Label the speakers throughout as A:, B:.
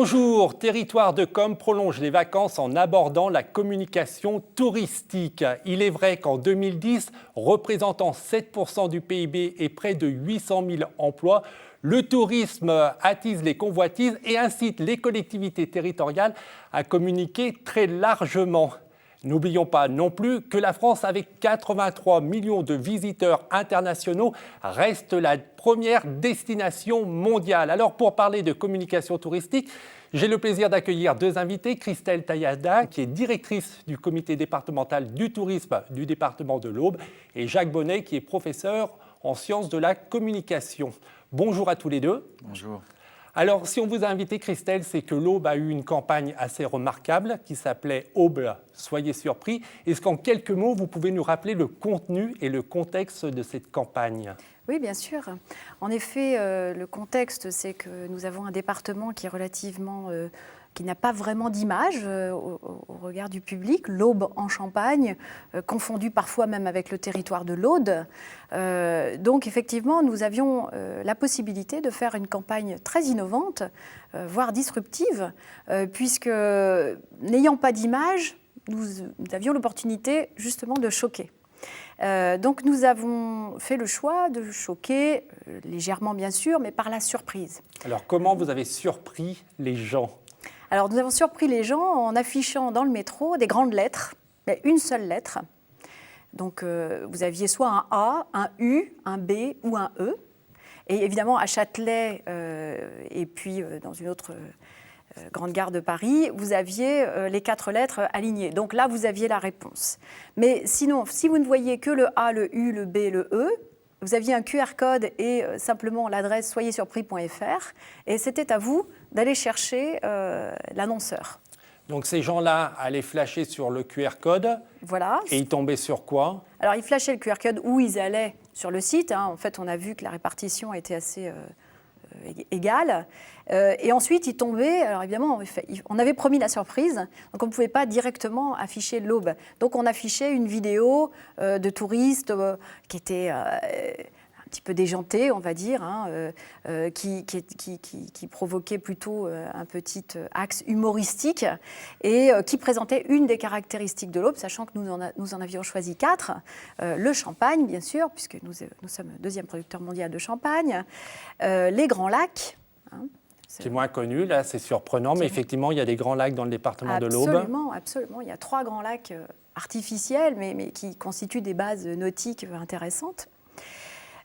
A: Bonjour, Territoire de Com prolonge les vacances en abordant la communication touristique. Il est vrai qu'en 2010, représentant 7% du PIB et près de 800 000 emplois, le tourisme attise les convoitises et incite les collectivités territoriales à communiquer très largement. N'oublions pas non plus que la France, avec 83 millions de visiteurs internationaux, reste la première destination mondiale. Alors pour parler de communication touristique, j'ai le plaisir d'accueillir deux invités. Christelle Taillada, qui est directrice du comité départemental du tourisme du département de l'Aube, et Jacques Bonnet, qui est professeur en sciences de la communication. Bonjour à tous les deux.
B: Bonjour.
A: Alors, si on vous a invité, Christelle, c'est que l'Aube a eu une campagne assez remarquable qui s'appelait « Aube, soyez surpris ». Est-ce qu'en quelques mots, vous pouvez nous rappeler le contenu et le contexte de cette campagne ?
C: Oui, bien sûr. En effet, le contexte, c'est que nous avons un département qui est relativement... qui n'a pas vraiment d'image au regard du public, l'Aube en Champagne, confondu parfois même avec le territoire de l'Aude. Donc effectivement, nous avions la possibilité de faire une campagne très innovante, voire disruptive, puisque n'ayant pas d'image, nous avions l'opportunité justement de choquer. Donc nous avons fait le choix de choquer, légèrement bien sûr, mais par la surprise.
A: Alors comment vous avez surpris les gens ?
C: Alors, nous avons surpris les gens en affichant dans le métro des grandes lettres, mais une seule lettre. Donc, vous aviez soit un A, un U, un B ou un E. Et évidemment, à Châtelet et puis dans une autre grande gare de Paris, vous aviez les 4 lettres alignées. Donc là, vous aviez la réponse. Mais sinon, si vous ne voyiez que le A, le U, le B, le E, vous aviez un QR code et simplement l'adresse soyezsurpris.fr et c'était à vous d'aller chercher l'annonceur.
A: Donc ces gens-là allaient flasher sur le QR code.
C: Voilà.
A: Et ils tombaient sur quoi ?
C: Alors ils flashaient le QR code où ils allaient sur le site. En fait, on a vu que la répartition était assez égale. Et ensuite, ils tombaient. Alors évidemment, on avait promis la surprise, donc on ne pouvait pas directement afficher l'Aube. Donc on affichait une vidéo de touristes qui était un petit peu déjanté, on va dire, qui provoquait plutôt un petit axe humoristique et qui présentait une des caractéristiques de l'Aube, sachant que nous en avions choisi 4. Le champagne, bien sûr, puisque nous sommes le 2e producteur mondial de champagne, les Grands Lacs.
A: Qui est moins connu, là, c'est surprenant, mais effectivement, il y a des grands lacs dans le département de l'Aube.
C: Absolument. Il y a 3 grands lacs artificiels, mais qui constituent des bases nautiques intéressantes.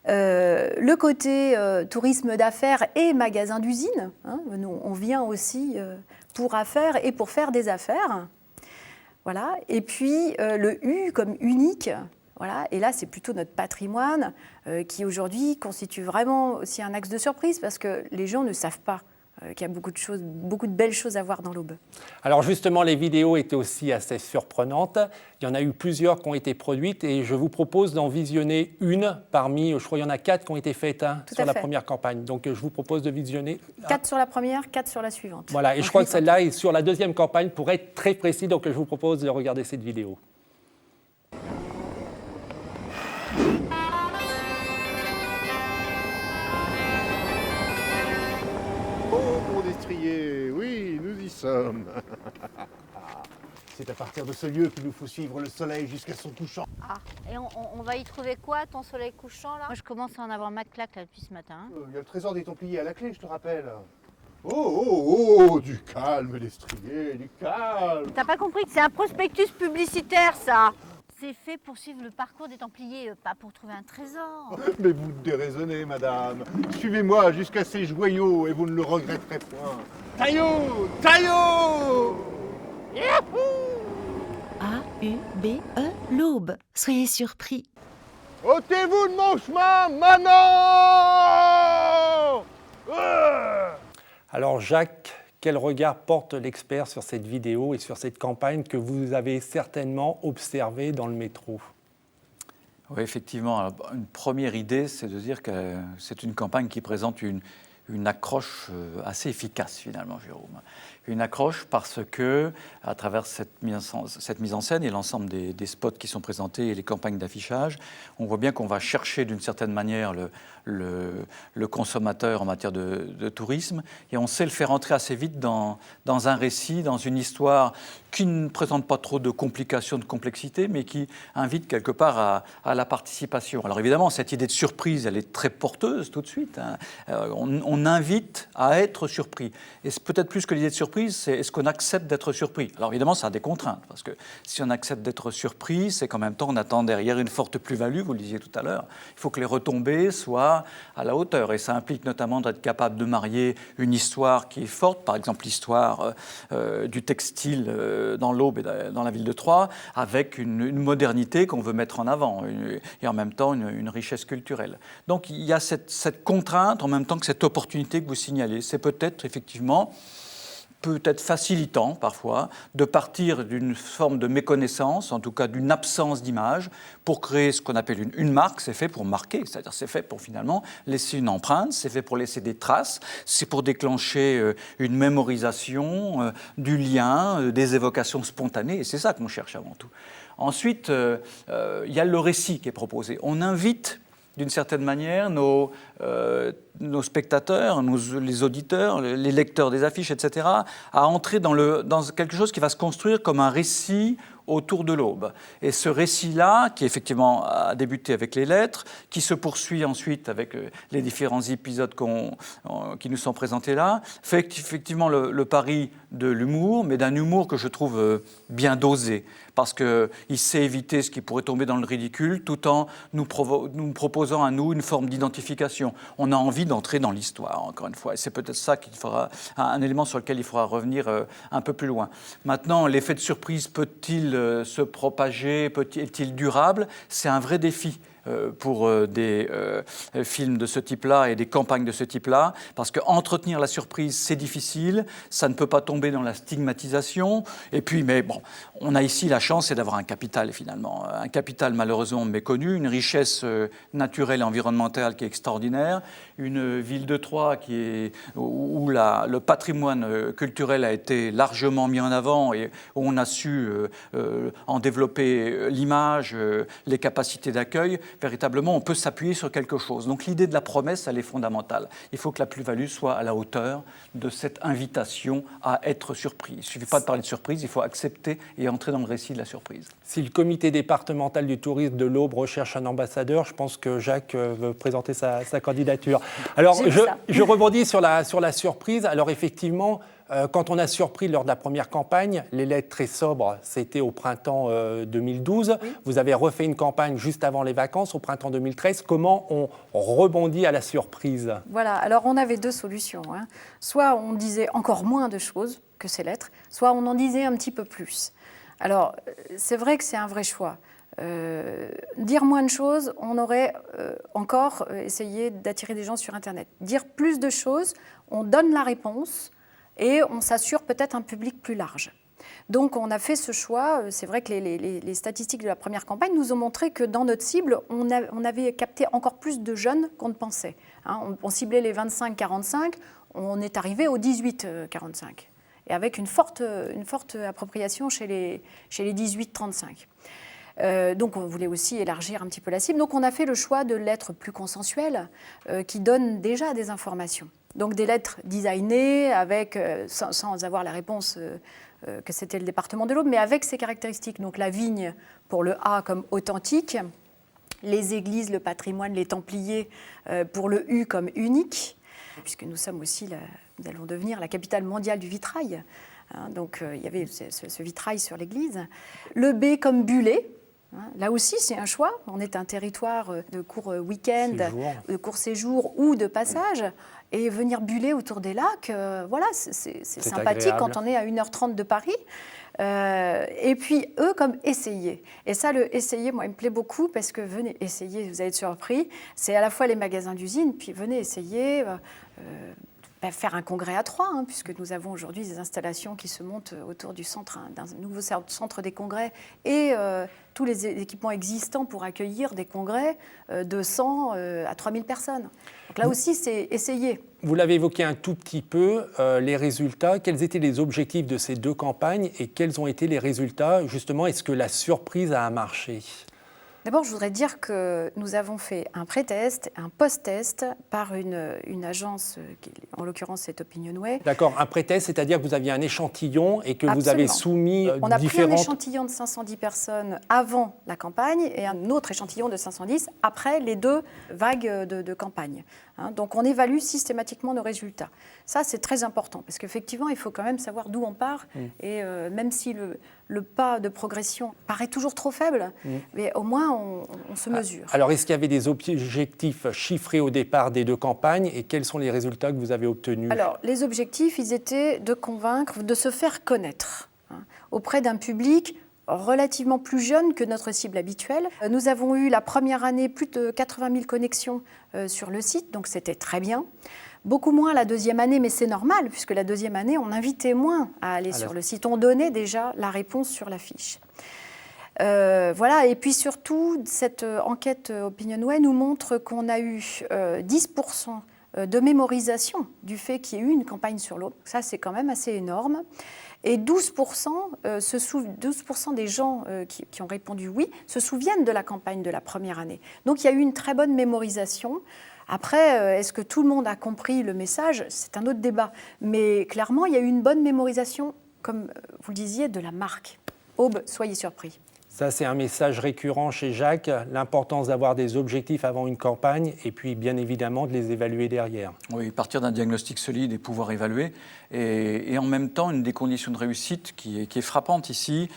C: Le côté tourisme d'affaires et magasin d'usine. Nous, on vient aussi pour affaires et pour faire des affaires. Voilà. Et puis, le U comme unique. Voilà. Et là, c'est plutôt notre patrimoine qui, aujourd'hui, constitue vraiment aussi un axe de surprise parce que les gens ne savent pas qu'il y a beaucoup de belles choses à voir dans l'Aube. Alors
A: justement, les vidéos étaient aussi assez surprenantes. Il y en a eu plusieurs qui ont été produites et je vous propose d'en visionner une parmi, je crois qu'il y en a 4 qui ont été faites sur la première campagne. Donc je vous propose de visionner...
C: 4 sur la première, 4 sur la suivante.
A: Voilà, et je crois que celle-là est sur la 2e campagne pour être très précis, donc je vous propose de regarder cette vidéo.
D: Oui, nous y sommes. C'est à partir de ce lieu qu'il nous faut suivre le soleil jusqu'à son couchant.
E: Ah, et on va y trouver quoi, ton soleil couchant, là ? Moi, je commence à en avoir mat de claque, là, depuis ce matin.
D: Il y a le trésor des Templiers à la clé, je te rappelle. Oh, du calme, l'Estrier, du calme.
E: T'as pas compris que c'est un prospectus publicitaire, ça ? C'est fait pour suivre le parcours des Templiers, pas pour trouver un trésor.
D: Mais vous déraisonnez, madame. Suivez-moi jusqu'à ces joyaux et vous ne le regretterez point. Taillot, taillot.
F: A-U-B-E, l'Aube. Soyez surpris.
D: Ôtez-vous de mon chemin, maintenant.
A: Alors Jacques, quel regard porte l'expert sur cette vidéo et sur cette campagne que vous avez certainement observée dans le métro ?
B: Oui, effectivement. Alors, une première idée, c'est de dire que c'est une campagne qui présente une une accroche assez efficace finalement, Jérôme. Une accroche parce que, à travers cette mise en scène et l'ensemble des spots qui sont présentés et les campagnes d'affichage, on voit bien qu'on va chercher d'une certaine manière le consommateur en matière de tourisme, et on sait le faire entrer assez vite dans un récit, dans une histoire qui ne présente pas trop de complications, de complexité, mais qui invite quelque part à la participation. Alors évidemment, cette idée de surprise, elle est très porteuse tout de suite, hein. On invite à être surpris. Et c'est peut-être plus que l'idée de surprise, c'est est-ce qu'on accepte d'être surpris? Alors évidemment, ça a des contraintes, parce que si on accepte d'être surpris, c'est qu'en même temps, on attend derrière une forte plus-value, vous le disiez tout à l'heure. Il faut que les retombées soient à la hauteur, et ça implique notamment d'être capable de marier une histoire qui est forte, par exemple l'histoire du textile dans l'Aube et dans la ville de Troyes, avec une modernité qu'on veut mettre en avant, et en même temps une richesse culturelle. Donc il y a cette contrainte, en même temps que cette opportunité que vous signalez. C'est peut-être effectivement facilitant parfois de partir d'une forme de méconnaissance, en tout cas d'une absence d'image, pour créer ce qu'on appelle une marque. C'est fait pour marquer, c'est-à-dire c'est fait pour finalement laisser une empreinte, c'est fait pour laisser des traces, c'est pour déclencher une mémorisation, du lien, des évocations spontanées, et c'est ça qu'on cherche avant tout. Ensuite, il y a le récit qui est proposé. On invite d'une certaine manière nos spectateurs, les auditeurs, les lecteurs des affiches, etc., à entrer dans quelque chose qui va se construire comme un récit autour de l'Aube. Et ce récit-là, qui effectivement a débuté avec les lettres, qui se poursuit ensuite avec les différents épisodes qui nous sont présentés là, fait effectivement le pari de l'humour, mais d'un humour que je trouve bien dosé, parce qu'il sait éviter ce qui pourrait tomber dans le ridicule, tout en nous proposant à nous une forme d'identification. On a envie d'entrer dans l'histoire, encore une fois, et c'est peut-être ça qu'il faudra, un élément sur lequel il faudra revenir un peu plus loin. Maintenant, l'effet de surprise peut-il se propager, est-il durable? C'est un vrai défi pour des films de ce type-là et des campagnes de ce type-là, parce qu'entretenir la surprise, c'est difficile, ça ne peut pas tomber dans la stigmatisation, et puis, mais bon, on a ici la chance, c'est d'avoir un capital finalement, un capital malheureusement méconnu, une richesse naturelle et environnementale qui est extraordinaire, une ville de Troyes où le patrimoine culturel a été largement mis en avant et où on a su en développer l'image, les capacités d'accueil. Véritablement, on peut s'appuyer sur quelque chose. Donc l'idée de la promesse, elle est fondamentale. Il faut que la plus-value soit à la hauteur de cette invitation à être surpris. Il ne suffit pas de parler de surprise, il faut accepter et entrer dans le récit de la surprise.
A: Si le comité départemental du tourisme de l'Aube recherche un ambassadeur, je pense que Jacques veut présenter sa candidature. Alors, je rebondis sur la surprise. Alors effectivement, quand on a surpris lors de la première campagne, les lettres très sobres, c'était au printemps 2012. Oui. Vous avez refait une campagne juste avant les vacances, au printemps 2013. Comment on rebondit à la surprise?
C: Voilà, alors on avait deux solutions. Soit on disait encore moins de choses que ces lettres, soit on en disait un petit peu plus. Alors, c'est vrai que c'est un vrai choix. Dire moins de choses, on aurait encore essayé d'attirer des gens sur Internet. Dire plus de choses, on donne la réponse, et on s'assure peut-être un public plus large. Donc on a fait ce choix. C'est vrai que les statistiques de la première campagne nous ont montré que dans notre cible, on avait capté encore plus de jeunes qu'on ne pensait. On ciblait les 25-45, on est arrivé aux 18-45, et avec une forte appropriation chez les 18-35. Donc on voulait aussi élargir un petit peu la cible. Donc on a fait le choix de lettres plus consensuelles qui donnent déjà des informations. Donc des lettres designées sans avoir la réponse que c'était le département de l'Aube, mais avec ses caractéristiques. Donc la vigne pour le A comme authentique, les églises, le patrimoine, les Templiers pour le U comme unique, puisque nous allons devenir la capitale mondiale du vitrail. Donc il y avait ce vitrail sur l'église. Le B comme Bullet. Là aussi, c'est un choix. On est un territoire de court week-end, de court séjour ou de passage. Et venir buller autour des lacs, voilà, c'est sympathique agréable. Quand on est à 1h30 de Paris. Et puis, eux, comme essayer. Et ça, le essayer, moi, il me plaît beaucoup parce que venez essayer, vous allez être surpris. C'est à la fois les magasins d'usine, puis venez essayer. faire un congrès à 3, puisque nous avons aujourd'hui des installations qui se montent autour du centre, d'un nouveau centre des congrès et tous les équipements existants pour accueillir des congrès de 100 à 3000 personnes. Donc là aussi, c'est essayer.
A: Vous l'avez évoqué un tout petit peu, les résultats. Quels étaient les objectifs de ces 2 campagnes et quels ont été les résultats? Justement, est-ce que la surprise a marché?
C: D'abord, je voudrais dire que nous avons fait un pré-test, un post-test par une agence, qui, en l'occurrence c'est OpinionWay.
A: D'accord, un pré-test, c'est-à-dire que vous aviez un échantillon et que vous avez soumis
C: On a
A: différentes...
C: pris un échantillon de 510 personnes avant la campagne et un autre échantillon de 510 après les 2 vagues de campagne. Donc on évalue systématiquement nos résultats. Ça, c'est très important parce qu'effectivement, il faut quand même savoir d'où on part. Et même si le pas de progression paraît toujours trop faible, mais au moins on se mesure.
A: Alors, est-ce qu'il y avait des objectifs chiffrés au départ des 2 campagnes et quels sont les résultats que vous avez obtenus?
C: Alors, les objectifs, ils étaient de convaincre, de se faire connaître auprès d'un public relativement plus jeune que notre cible habituelle. Nous avons eu la première année plus de 80 000 connexions sur le site, donc c'était très bien. Beaucoup moins la deuxième année, mais c'est normal, puisque la deuxième année, on invitait moins à aller sur le site. On donnait déjà la réponse sur la fiche. Voilà, et puis surtout, cette enquête OpinionWay nous montre qu'on a eu 10% de mémorisation du fait qu'il y ait eu une campagne sur l'Aube. Ça, c'est quand même assez énorme. Et 12% des gens qui ont répondu oui se souviennent de la campagne de la première année. Donc, il y a eu une très bonne mémorisation. Après, est-ce que tout le monde a compris le message? C'est un autre débat. Mais clairement, il y a eu une bonne mémorisation, comme vous le disiez, de la marque. Aube, soyez surpris.
A: Ça, c'est un message récurrent chez Jacques, l'importance d'avoir des objectifs avant une campagne et puis, bien évidemment, de les évaluer derrière.
B: Oui, partir d'un diagnostic solide et pouvoir évaluer. Et en même temps, une des conditions de réussite qui est frappante ici,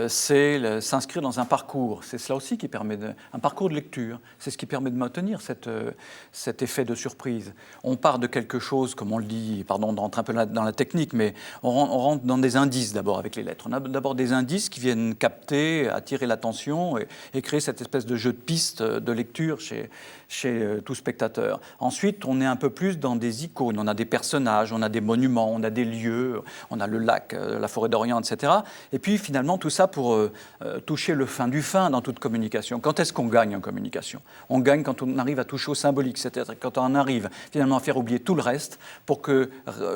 B: c'est s'inscrire dans un parcours. C'est cela aussi qui permet un parcours de lecture. C'est ce qui permet de maintenir cet effet de surprise. On part de quelque chose, comme on le dit, pardon, on rentre un peu dans la technique, mais on rentre dans des indices d'abord avec les lettres. On a d'abord des indices qui viennent capter, attirer l'attention et créer cette espèce de jeu de pistes de lecture chez tout spectateur. Ensuite, on est un peu plus dans des icônes. On a des personnages, on a des monuments, on a des lieux, on a le lac, la forêt d'Orient, etc. Et puis, finalement, tout ça pour toucher le fin du fin dans toute communication. Quand est-ce qu'on gagne en communication? On gagne quand on arrive à toucher au symbolique, c'est-à-dire quand on arrive finalement à faire oublier tout le reste pour que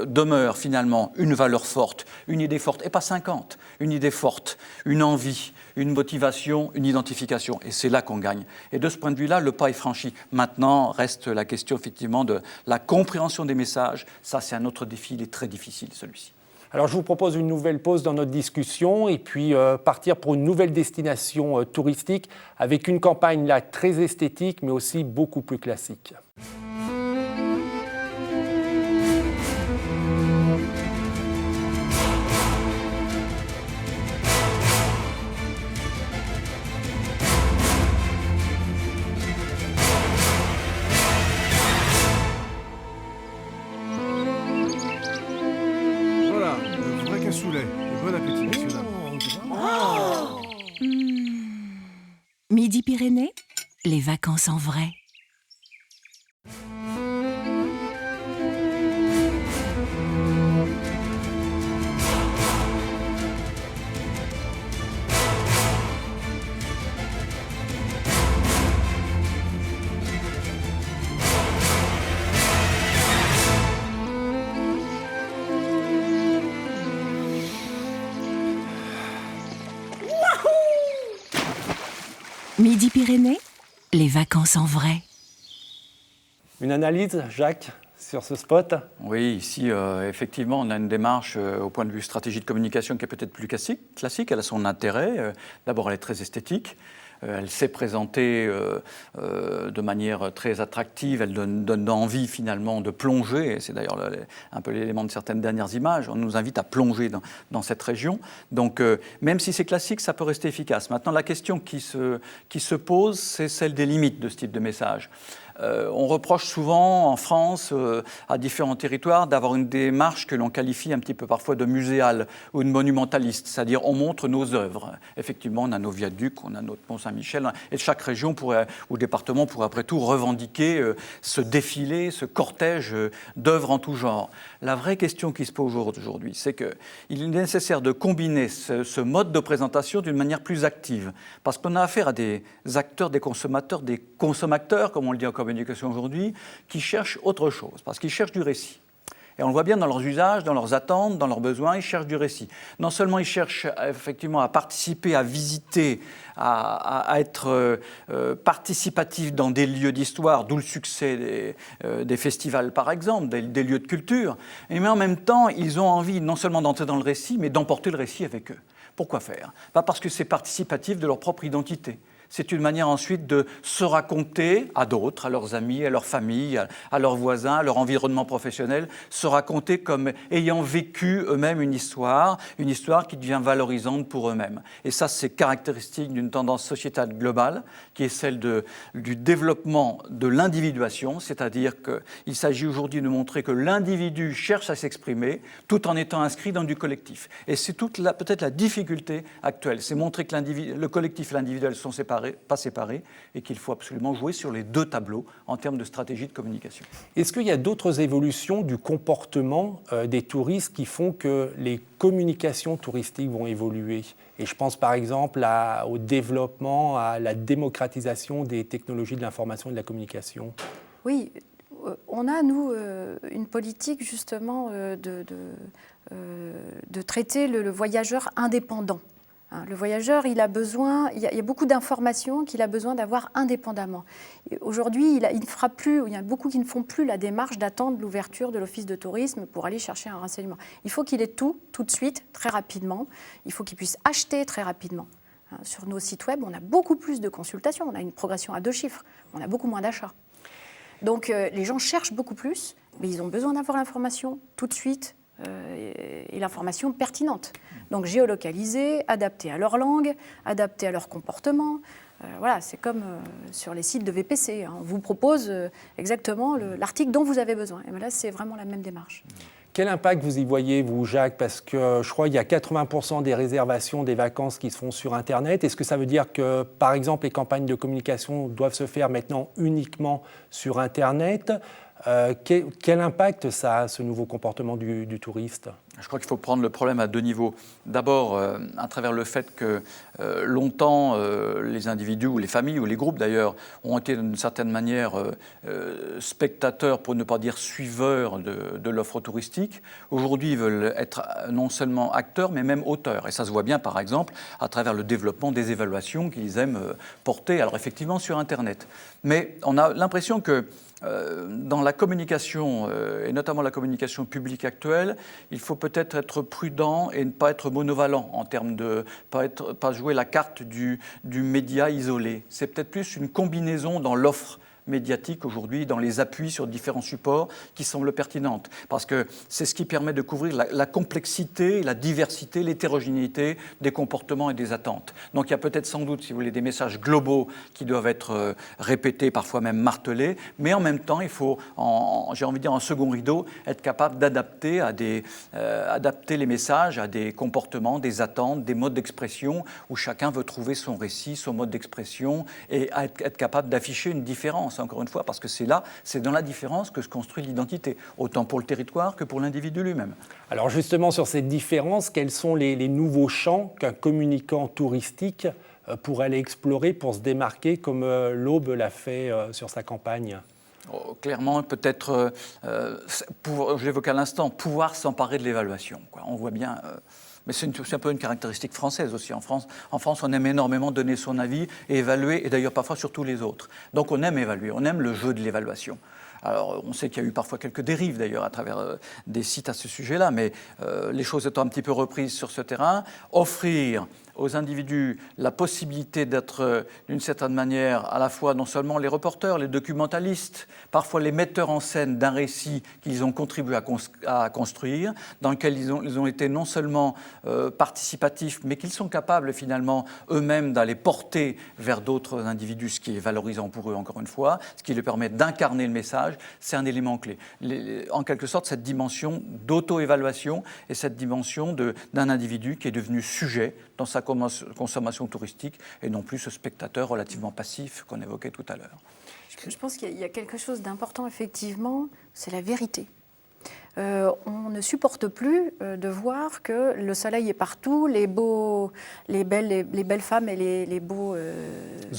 B: demeure finalement une valeur forte, une idée forte, et pas 50, une idée forte, une envie, une motivation, une identification. Et c'est là qu'on gagne. Et de ce point de vue-là, le pas est franchi. Maintenant, reste la question effectivement de la compréhension des messages. Ça, c'est un autre défi, il est très difficile celui-ci.
A: Alors, je vous propose une nouvelle pause dans notre discussion et puis partir pour une nouvelle destination touristique avec une campagne là très esthétique, mais aussi beaucoup plus classique.
G: Voilà, le vrai cassoulet. Et bon appétit, messieurs, dames.
F: Midi-Pyrénées, les vacances en vrai. Midi-Pyrénées, les vacances en vrai.
A: Une analyse, Jacques, sur ce spot?
B: Oui, ici, effectivement, on a une démarche au point de vue stratégie de communication qui est peut-être plus classique. Elle a son intérêt. D'abord, elle est très esthétique. Elle s'est présentée de manière très attractive. Elle donne envie, finalement, de plonger. C'est d'ailleurs un peu l'élément de certaines dernières images. On nous invite à plonger dans cette région. Donc, même si c'est classique, ça peut rester efficace. Maintenant, la question qui se pose, c'est celle des limites de ce type de message. On reproche souvent en France, à différents territoires, d'avoir une démarche que l'on qualifie un petit peu parfois de muséale ou de monumentaliste, c'est-à-dire on montre nos œuvres. Effectivement, on a nos viaducs, on a notre Mont-Saint-Michel, et chaque région ou département pourrait après tout revendiquer ce défilé, ce cortège d'œuvres en tout genre. La vraie question qui se pose aujourd'hui, c'est qu'il est nécessaire de combiner ce mode de présentation d'une manière plus active, parce qu'on a affaire à des acteurs, des consommateurs, comme on le dit en communication aujourd'hui, qui cherchent autre chose, parce qu'ils cherchent du récit. Et on le voit bien dans leurs usages, dans leurs attentes, dans leurs besoins, ils cherchent du récit. Non seulement ils cherchent effectivement à participer, à visiter, à être participatifs dans des lieux d'histoire, d'où le succès des festivals par exemple, des lieux de culture, mais en même temps ils ont envie non seulement d'entrer dans le récit, mais d'emporter le récit avec eux. Pourquoi faire ? Parce que c'est participatif de leur propre identité. C'est une manière ensuite de se raconter à d'autres, à leurs amis, à leur famille, à leurs voisins, à leur environnement professionnel, se raconter comme ayant vécu eux-mêmes une histoire qui devient valorisante pour eux-mêmes. Et ça, c'est caractéristique d'une tendance sociétale globale, qui est celle du développement de l'individuation, c'est-à-dire qu'il s'agit aujourd'hui de montrer que l'individu cherche à s'exprimer tout en étant inscrit dans du collectif. Et c'est peut-être la difficulté actuelle, c'est montrer que le collectif et l'individuel sont pas séparés, et qu'il faut absolument jouer sur les deux tableaux en termes de stratégie de communication.
A: Est-ce qu'il y a d'autres évolutions du comportement des touristes qui font que les communications touristiques vont évoluer ? Et je pense par exemple au développement, à la démocratisation des technologies de l'information et de la communication.
C: Oui, on a, nous, une politique justement de traiter le voyageur indépendant. Le voyageur, il y a beaucoup d'informations qu'il a besoin d'avoir indépendamment. Aujourd'hui, il y a beaucoup qui ne font plus la démarche d'attendre l'ouverture de l'office de tourisme pour aller chercher un renseignement. Il faut qu'il ait tout de suite, très rapidement. Il faut qu'il puisse acheter très rapidement. Sur nos sites web, on a beaucoup plus de consultations, on a une progression à 2 chiffres, on a beaucoup moins d'achats. Donc les gens cherchent beaucoup plus, mais ils ont besoin d'avoir l'information tout de suite, et l'information pertinente. Donc géolocalisée, adaptée à leur langue, adaptée à leur comportement. Voilà, c'est comme sur les sites de VPC. On vous propose exactement l'article dont vous avez besoin. Et bien là, c'est vraiment la même démarche.
A: Quel impact vous y voyez, vous, Jacques ? Parce que je crois qu'il y a 80% des réservations des vacances qui se font sur Internet. Est-ce que ça veut dire que, par exemple, les campagnes de communication doivent se faire maintenant uniquement sur Internet ? Quel impact ça a, ce nouveau comportement du touriste ?
B: Je crois qu'il faut prendre le problème à 2 niveaux. D'abord, à travers le fait que longtemps, les individus ou les familles ou les groupes d'ailleurs ont été d'une certaine manière spectateurs, pour ne pas dire suiveurs de l'offre touristique. Aujourd'hui, ils veulent être non seulement acteurs, mais même auteurs. Et ça se voit bien, par exemple, à travers le développement des évaluations qu'ils aiment porter, alors effectivement sur Internet. Mais on a l'impression que dans la communication, et notamment la communication publique actuelle, il faut peut-être être prudent et ne pas être monovalent en termes de pas jouer la carte du média isolé. C'est peut-être plus une combinaison dans l'offre médiatique aujourd'hui, dans les appuis sur différents supports qui semblent pertinentes. Parce que c'est ce qui permet de couvrir la complexité, la diversité, l'hétérogénéité des comportements et des attentes. Donc il y a peut-être sans doute, si vous voulez, des messages globaux qui doivent être répétés, parfois même martelés, mais en même temps, il faut, j'ai envie de dire en second rideau, être capable d'adapter adapter les messages à des comportements, des attentes, des modes d'expression où chacun veut trouver son récit, son mode d'expression et être capable d'afficher une différence. Encore une fois, parce que c'est dans la différence que se construit l'identité, autant pour le territoire que pour l'individu lui-même.
A: Alors justement, sur cette différence, quels sont les nouveaux champs qu'un communicant touristique pourrait aller explorer pour se démarquer comme l'Aube l'a fait sur sa campagne ?
B: Clairement, peut-être, je l'évoquais à l'instant, pouvoir s'emparer de l'évaluation. On voit bien... Mais c'est un peu une caractéristique française aussi. En France, on aime énormément donner son avis et évaluer, et d'ailleurs parfois sur tous les autres. Donc on aime évaluer, on aime le jeu de l'évaluation. Alors on sait qu'il y a eu parfois quelques dérives d'ailleurs à travers des sites à ce sujet-là, mais les choses étant un petit peu reprises sur ce terrain, offrir aux individus la possibilité d'être, d'une certaine manière, à la fois non seulement les reporters, les documentalistes, parfois les metteurs en scène d'un récit qu'ils ont contribué à construire, dans lequel ils ont été non seulement participatifs, mais qu'ils sont capables finalement eux-mêmes d'aller porter vers d'autres individus, ce qui est valorisant pour eux encore une fois, ce qui leur permet d'incarner le message, c'est un élément clé. En quelque sorte, cette dimension d'auto-évaluation et cette dimension d'un individu qui est devenu sujet dans sa consommation touristique et non plus ce spectateur relativement passif qu'on évoquait tout à l'heure.
C: Je pense qu'il y a quelque chose d'important, effectivement, c'est la vérité. On ne supporte plus de voir que le soleil est partout, les belles femmes et les beaux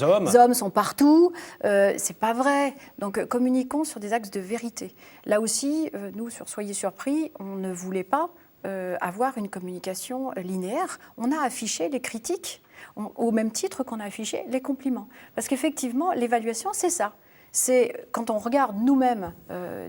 C: hommes sont partout. C'est pas vrai. Donc communiquons sur des axes de vérité. Là aussi, nous, sur Soyez surpris, on ne voulait pas avoir une communication linéaire. On a affiché les critiques au même titre qu'on a affiché les compliments. Parce qu'effectivement, l'évaluation, c'est ça. C'est quand on regarde nous-mêmes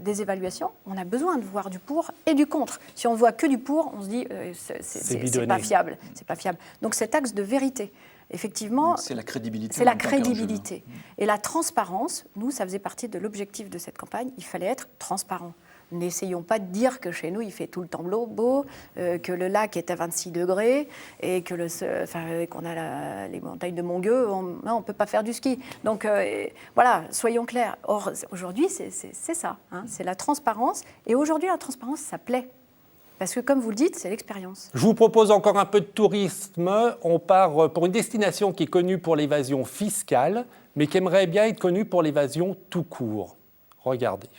C: des évaluations, on a besoin de voir du pour et du contre. Si on voit que du pour, on se dit c'est pas fiable, c'est pas fiable. Donc cet axe de vérité, effectivement,
B: c'est la crédibilité.
C: C'est la crédibilité et la transparence. Nous, ça faisait partie de l'objectif de cette campagne. Il fallait être transparent. N'essayons pas de dire que chez nous, il fait tout le temps beau, que le lac est à 26 degrés et qu'on a les montagnes de Montgueux, on ne peut pas faire du ski. Donc voilà, soyons clairs. Or, aujourd'hui, c'est ça, hein, c'est la transparence. Et aujourd'hui, la transparence, ça plaît. Parce que, comme vous le dites, c'est l'expérience.
A: Je vous propose encore un peu de tourisme. On part pour une destination qui est connue pour l'évasion fiscale, mais qui aimerait bien être connue pour l'évasion tout court. Regardez.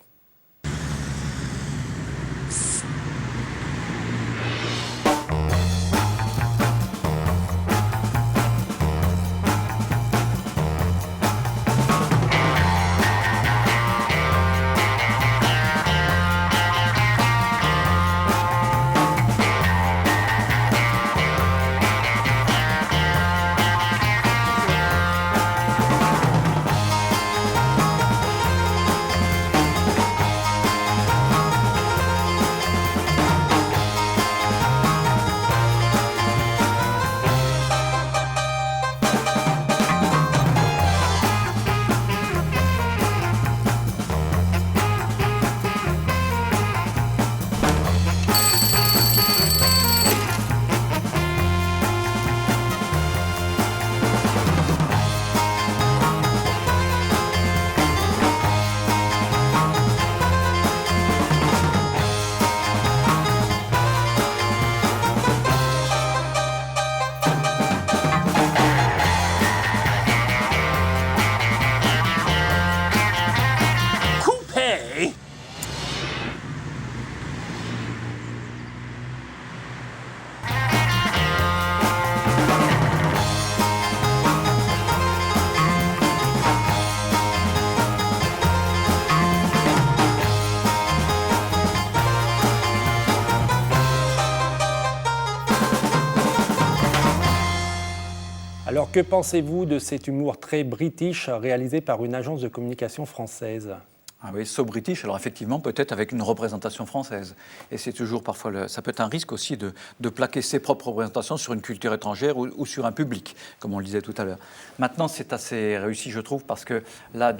A: Alors, que pensez-vous de cet humour très british réalisé par une agence de communication française ?
B: Ah oui, so british, alors effectivement, peut-être avec une représentation française. Et c'est toujours parfois, ça peut être un risque aussi de plaquer ses propres représentations sur une culture étrangère ou sur un public, comme on le disait tout à l'heure. Maintenant, c'est assez réussi, je trouve, parce que là,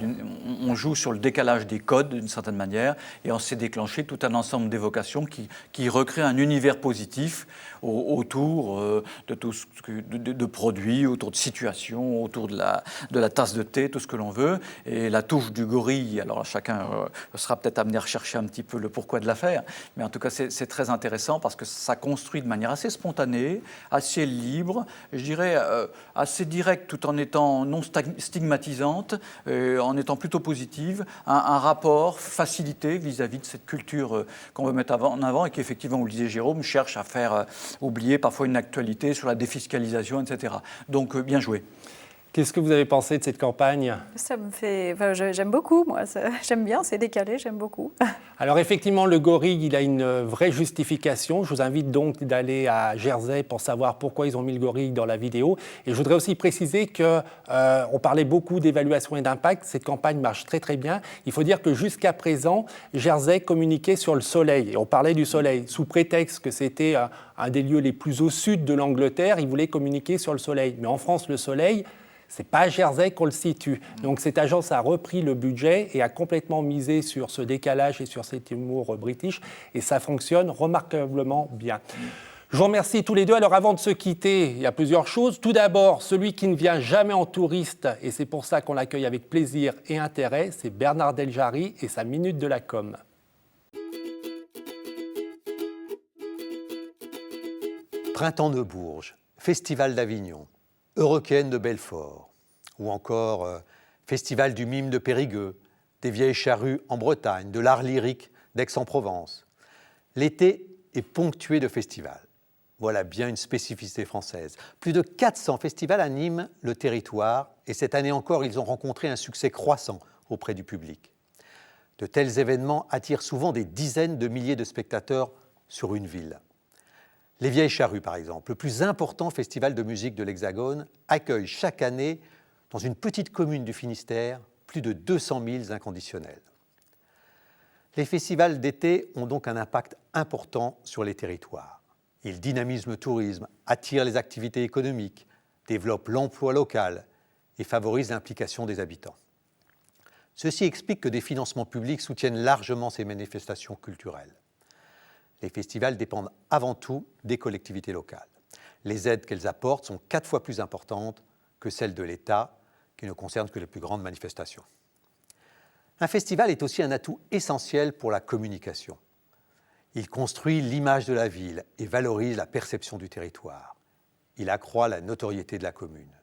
B: on joue sur le décalage des codes, d'une certaine manière, et on s'est déclenché tout un ensemble d'évocations qui recréent un univers positif autour de tout ce de produits, autour de situations, autour de la tasse de thé, tout ce que l'on veut. Et la touche du gorille, alors chacun sera peut-être amené à rechercher un petit peu le pourquoi de l'affaire, mais en tout cas c'est très intéressant parce que ça construit de manière assez spontanée, assez libre, je dirais assez directe tout en étant non stigmatisante, en étant plutôt positive, un rapport facilité vis-à-vis de cette culture qu'on veut mettre en avant et qui effectivement, vous le disiez Jérôme, cherche à faire oublier parfois une actualité sur la défiscalisation, etc. Donc bien joué.
A: Qu'est-ce que vous avez pensé de cette campagne?
C: Ça me fait... Enfin, j'aime beaucoup, moi. J'aime bien, c'est décalé, j'aime beaucoup.
A: Alors effectivement, le gorille, il a une vraie justification. Je vous invite donc d'aller à Jersey pour savoir pourquoi ils ont mis le gorille dans la vidéo. Et je voudrais aussi préciser qu'on parlait beaucoup d'évaluation et d'impact. Cette campagne marche très très bien. Il faut dire que jusqu'à présent, Jersey communiquait sur le soleil. Et on parlait du soleil. Sous prétexte que c'était un des lieux les plus au sud de l'Angleterre, ils voulaient communiquer sur le soleil. Mais en France, le soleil... c'est pas à Jersey qu'on le situe. Donc cette agence a repris le budget et a complètement misé sur ce décalage et sur cet humour british. Et ça fonctionne remarquablement bien. Je vous remercie tous les deux. Alors avant de se quitter, il y a plusieurs choses. Tout d'abord, celui qui ne vient jamais en touriste, et c'est pour ça qu'on l'accueille avec plaisir et intérêt, c'est Bernard Deljari et sa Minute de la Com.
H: Printemps de Bourges, Festival d'Avignon, Eurockéenne de Belfort, ou encore Festival du Mime de Périgueux, des Vieilles Charrues en Bretagne, de l'art lyrique d'Aix-en-Provence. L'été est ponctué de festivals. Voilà bien une spécificité française. Plus de 400 festivals animent le territoire et cette année encore, ils ont rencontré un succès croissant auprès du public. De tels événements attirent souvent des dizaines de milliers de spectateurs sur une ville. Les Vieilles Charrues, par exemple, le plus important festival de musique de l'Hexagone, accueille chaque année, dans une petite commune du Finistère, plus de 200 000 inconditionnels. Les festivals d'été ont donc un impact important sur les territoires. Ils dynamisent le tourisme, attirent les activités économiques, développent l'emploi local et favorisent l'implication des habitants. Ceci explique que des financements publics soutiennent largement ces manifestations culturelles. Les festivals dépendent avant tout des collectivités locales. Les aides qu'elles apportent sont 4 fois plus importantes que celles de l'État, qui ne concernent que les plus grandes manifestations. Un festival est aussi un atout essentiel pour la communication. Il construit l'image de la ville et valorise la perception du territoire. Il accroît la notoriété de la commune.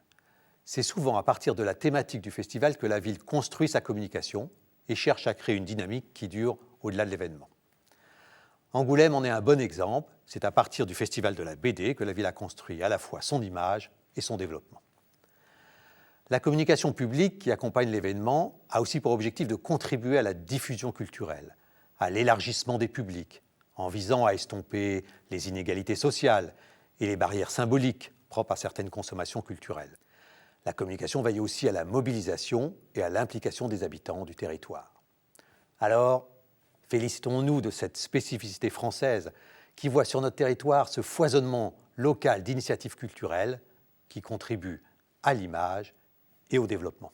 H: C'est souvent à partir de la thématique du festival que la ville construit sa communication et cherche à créer une dynamique qui dure au-delà de l'événement. Angoulême en est un bon exemple. C'est à partir du Festival de la BD que la ville a construit à la fois son image et son développement. La communication publique qui accompagne l'événement a aussi pour objectif de contribuer à la diffusion culturelle, à l'élargissement des publics, en visant à estomper les inégalités sociales et les barrières symboliques propres à certaines consommations culturelles. La communication veille aussi à la mobilisation et à l'implication des habitants du territoire. Alors, félicitons-nous de cette spécificité française qui voit sur notre territoire ce foisonnement local d'initiatives culturelles qui contribuent à l'image et au développement.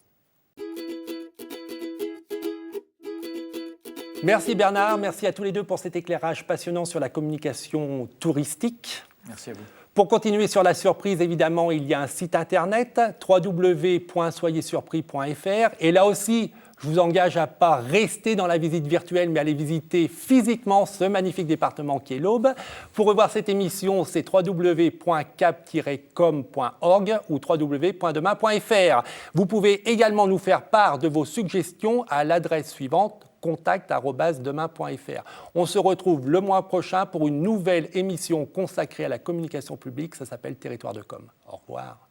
A: Merci Bernard, merci à tous les deux pour cet éclairage passionnant sur la communication touristique.
B: Merci à vous.
A: Pour continuer sur la surprise, évidemment, il y a un site internet www.soyezsurpris.fr et là aussi, je vous engage à ne pas rester dans la visite virtuelle, mais à aller visiter physiquement ce magnifique département qui est l'Aube. Pour revoir cette émission, c'est www.cap-com.org ou www.demain.fr. Vous pouvez également nous faire part de vos suggestions à l'adresse suivante, contact@demain.fr. On se retrouve le mois prochain pour une nouvelle émission consacrée à la communication publique. Ça s'appelle Territoire de Com. Au revoir.